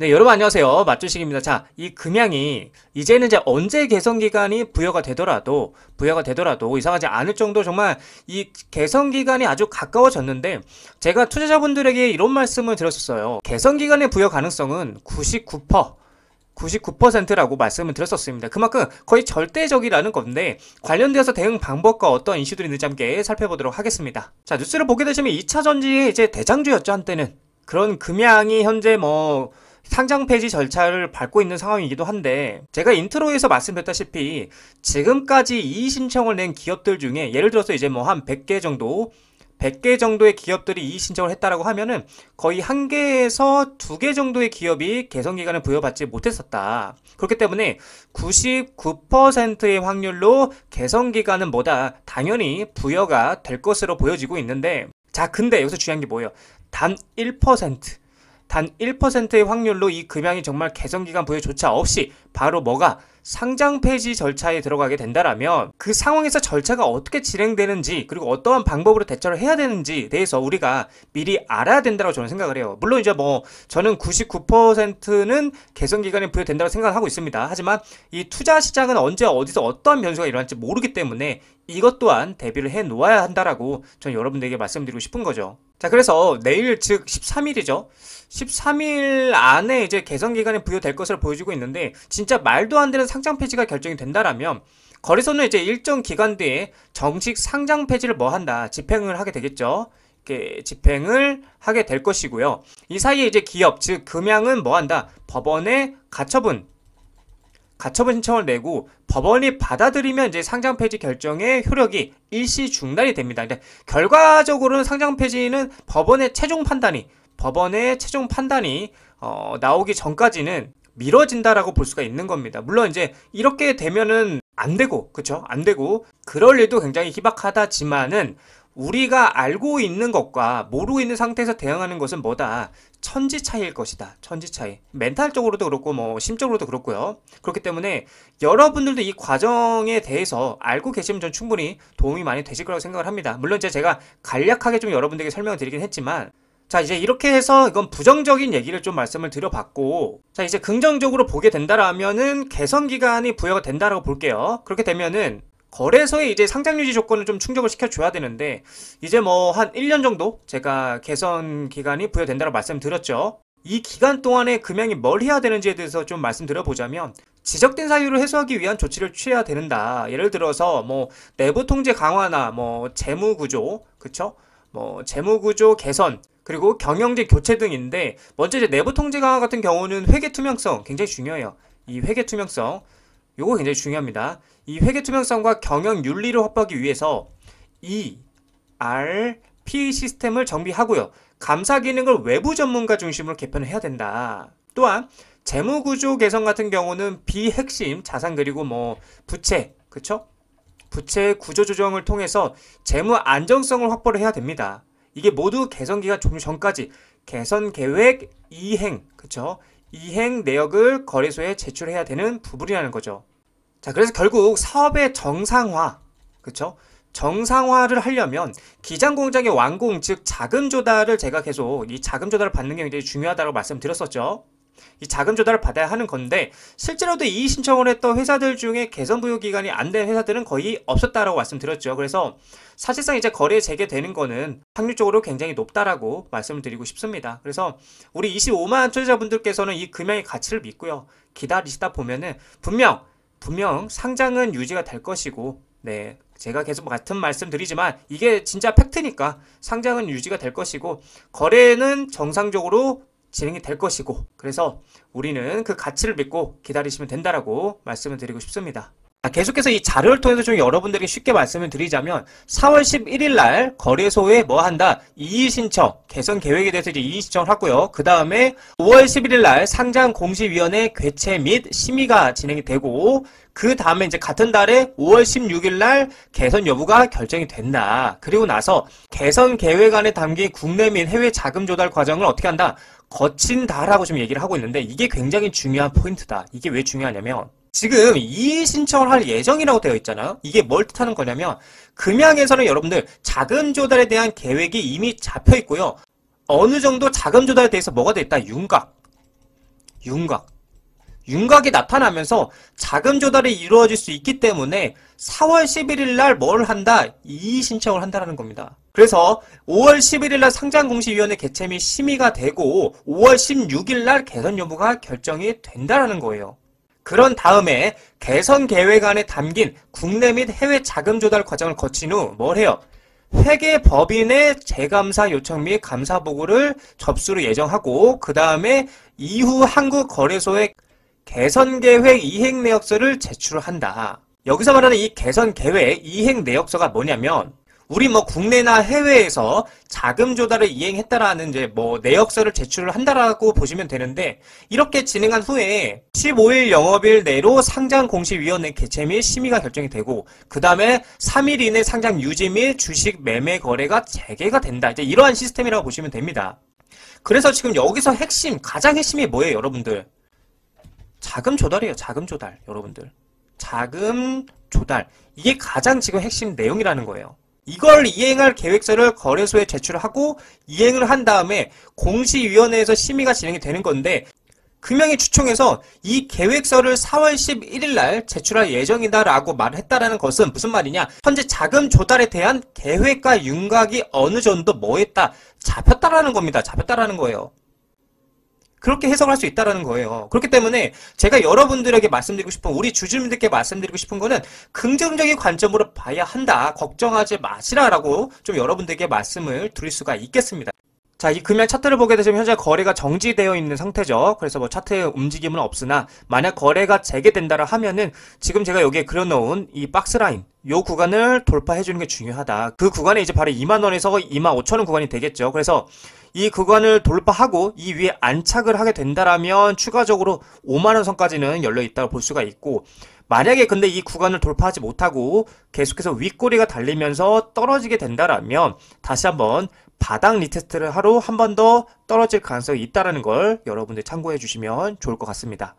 네, 여러분 안녕하세요. 맛주식입니다. 자, 이 금양이 이제는 이제 언제 개선기간이 부여가 되더라도 이상하지 않을 정도 정말 이 개선기간이 아주 가까워졌는데 제가 투자자분들에게 이런 말씀을 드렸었어요. 개선기간의 부여 가능성은 99%라고 말씀을 드렸었습니다. 그만큼 거의 절대적이라는 건데 관련되어서 대응 방법과 어떤 이슈들이 있는지 함께 살펴보도록 하겠습니다. 자, 뉴스를 보게 되시면 2차 전지의 이제 대장주였죠, 한때는. 그런 금양이 현재 상장 폐지 절차를 밟고 있는 상황이기도 한데 제가 인트로에서 말씀드렸다시피 지금까지 이의 신청을 낸 기업들 중에 예를 들어서 이제 한 100개 정도의 기업들이 이의 신청을 했다라고 하면은 거의 1개에서 2개 정도의 기업이 개선기간을 부여받지 못했었다. 그렇기 때문에 99%의 확률로 개선기간은 당연히 부여가 될 것으로 보여지고 있는데, 자, 근데 여기서 중요한 게 뭐예요? 단 1%의 확률로 이 금양이 정말 개선기간 부여조차 없이 바로 상장 폐지 절차에 들어가게 된다라면 그 상황에서 절차가 어떻게 진행되는지 그리고 어떠한 방법으로 대처를 해야 되는지에 대해서 우리가 미리 알아야 된다고 저는 생각을 해요. 물론 이제 저는 99%는 개선기간에 부여된다고 생각하고 있습니다. 하지만 이 투자 시장은 언제 어디서 어떠한 변수가 일어날지 모르기 때문에 이것 또한 대비를 해 놓아야 한다라고 저는 여러분들에게 말씀드리고 싶은 거죠. 자, 그래서 내일 즉 13일이죠. 13일 안에 이제 개선기간이 부여될 것으로 보여지고 있는데 진짜 말도 안 되는 상장 폐지가 결정이 된다라면 거래소는 이제 일정 기간 뒤에 정식 상장 폐지를 집행을 하게 되겠죠. 이렇게 집행을 하게 될 것이고요. 이 사이에 이제 기업 즉 금양은 법원에 가처분 신청을 내고 법원이 받아들이면 이제 상장 폐지 결정의 효력이 일시 중단이 됩니다. 근데 결과적으로는 상장 폐지는 법원의 최종 판단이 나오기 전까지는 미뤄진다라고 볼 수가 있는 겁니다. 물론 이제 이렇게 되면은 안 되고, 그쵸? 안 되고, 그럴 일도 굉장히 희박하다지만은 우리가 알고 있는 것과 모르고 있는 상태에서 대응하는 것은 천지 차이일 것이다. 천지 차이. 멘탈적으로도 그렇고 심적으로도 그렇고요. 그렇기 때문에 여러분들도 이 과정에 대해서 알고 계시면 전 충분히 도움이 많이 되실 거라고 생각을 합니다. 물론 이제 제가 간략하게 좀 여러분들에게 설명을 드리긴 했지만, 자, 이제 이렇게 해서 이건 부정적인 얘기를 좀 말씀을 드려봤고, 자, 이제 긍정적으로 보게 된다라면은 개선기간이 부여가 된다라고 볼게요. 그렇게 되면은 거래소의 이제 상장 유지 조건을 좀 충족을 시켜줘야 되는데, 이제 한 1년 정도 제가 개선 기간이 부여된다고 말씀드렸죠. 이 기간 동안에 금양이 뭘 해야 되는지에 대해서 좀 말씀드려보자면, 지적된 사유를 해소하기 위한 조치를 취해야 되는다. 예를 들어서 내부 통제 강화나 재무 구조, 그쵸? 재무 구조 개선, 그리고 경영진 교체 등인데, 먼저 이제 내부 통제 강화 같은 경우는 회계 투명성 굉장히 중요해요. 이 회계 투명성 요거 굉장히 중요합니다. 이 회계 투명성과 경영 윤리를 확보하기 위해서 ERP 시스템을 정비하고요. 감사 기능을 외부 전문가 중심으로 개편을 해야 된다. 또한 재무 구조 개선 같은 경우는 비핵심 자산 그리고 부채, 그쵸? 부채 구조 조정을 통해서 재무 안정성을 확보를 해야 됩니다. 이게 모두 개선기간 종료 전까지 개선 계획 이행, 그쵸? 이행 내역을 거래소에 제출해야 되는 부분이라는 거죠. 자, 그래서 결국 사업의 정상화, 그쵸? 정상화를 하려면 기장 공장의 완공, 즉 자금 조달을 제가 계속 이 자금 조달을 받는 게 굉장히 중요하다고 말씀드렸었죠. 이 자금 조달을 받아야 하는 건데 실제로도 이의 신청을 했던 회사들 중에 개선 부여 기간이 안 된 회사들은 거의 없었다라고 말씀드렸죠. 그래서 사실상 이제 거래에 재개되는 거는 확률적으로 굉장히 높다라고 말씀을 드리고 싶습니다. 그래서 우리 25만 투자자분들께서는 이 금양의 가치를 믿고요. 기다리시다 보면은 분명 상장은 유지가 될 것이고, 네, 제가 계속 같은 말씀 드리지만 이게 진짜 팩트니까 상장은 유지가 될 것이고 거래는 정상적으로 진행이 될 것이고, 그래서 우리는 그 가치를 믿고 기다리시면 된다라고 말씀을 드리고 싶습니다. 계속해서 이 자료를 통해서 좀 여러분들에게 쉽게 말씀을 드리자면 4월 11일 날 거래소에 이의 신청, 개선 계획에 대해서 이제 이의 신청을 하고요. 그 다음에 5월 11일 날 상장 공시위원회 개최 및 심의가 진행이 되고, 그 다음에 이제 같은 달에 5월 16일 날 개선 여부가 결정이 된다. 그리고 나서 개선 계획 안에 담긴 국내 및 해외 자금 조달 과정을 어떻게 한다? 거친다라고 좀 얘기를 하고 있는데 이게 굉장히 중요한 포인트다. 이게 왜 중요하냐면 지금 이의 신청을 할 예정이라고 되어 있잖아요. 이게 뭘 뜻하는 거냐면 금양에서는 여러분들 자금 조달에 대한 계획이 이미 잡혀 있고요. 어느 정도 자금 조달에 대해서 뭐가 돼 있다? 윤곽. 윤곽. 윤곽이 나타나면서 자금 조달이 이루어질 수 있기 때문에 4월 11일 날 뭘 한다? 이의 신청을 한다라는 겁니다. 그래서 5월 11일 날 상장공시위원회 개최 및 심의가 되고 5월 16일 날 개선 여부가 결정이 된다라는 거예요. 그런 다음에 개선 계획 안에 담긴 국내 및 해외 자금 조달 과정을 거친 후 뭘 해요? 회계법인의 재감사 요청 및 감사 보고를 접수를 예정하고 그 다음에 이후 한국거래소에 개선계획 이행내역서를 제출한다. 여기서 말하는 이 개선계획 이행내역서가 뭐냐면 우리 국내나 해외에서 자금 조달을 이행했다라는 이제 내역서를 제출을 한다라고 보시면 되는데 이렇게 진행한 후에 15일 영업일 내로 상장공시위원회 개최 및 심의가 결정이 되고 그 다음에 3일 이내 상장 유지 및 주식 매매 거래가 재개가 된다. 이제 이러한 시스템이라고 보시면 됩니다. 그래서 지금 여기서 가장 핵심이 뭐예요, 여러분들? 자금 조달이에요. 자금 조달, 여러분들. 자금 조달. 이게 가장 지금 핵심 내용이라는 거예요. 이걸 이행할 계획서를 거래소에 제출하고 이행을 한 다음에 공시위원회에서 심의가 진행이 되는 건데 금융위 추총에서 이 계획서를 4월 11일 날 제출할 예정이다 라고 말을 했다라는 것은 무슨 말이냐? 현재 자금 조달에 대한 계획과 윤곽이 어느 정도 뭐했다? 잡혔다라는 겁니다. 잡혔다라는 거예요. 그렇게 해석을 할 수 있다라는 거예요. 그렇기 때문에 제가 여러분들에게 말씀드리고 싶은 우리 주주님들께 말씀드리고 싶은 거는 긍정적인 관점으로 봐야 한다. 걱정하지 마시라라고 좀 여러분들에게 말씀을 드릴 수가 있겠습니다. 자, 이 금양 차트를 보게 되시면 현재 거래가 정지되어 있는 상태죠. 그래서 차트에 움직임은 없으나 만약 거래가 재개된다라 하면은 지금 제가 여기에 그려놓은 이 박스라인 요 구간을 돌파해 주는 게 중요하다. 그 구간에 이제 바로 2만원에서 25,000원 구간이 되겠죠. 그래서 이 구간을 돌파하고 이 위에 안착을 하게 된다라면 추가적으로 5만원 선까지는 열려 있다고 볼 수가 있고 만약에 근데 이 구간을 돌파하지 못하고 계속해서 윗꼬리가 달리면서 떨어지게 된다라면 다시 한번 바닥 리테스트를 하러 한 번 더 떨어질 가능성이 있다는 걸 여러분들 참고해 주시면 좋을 것 같습니다.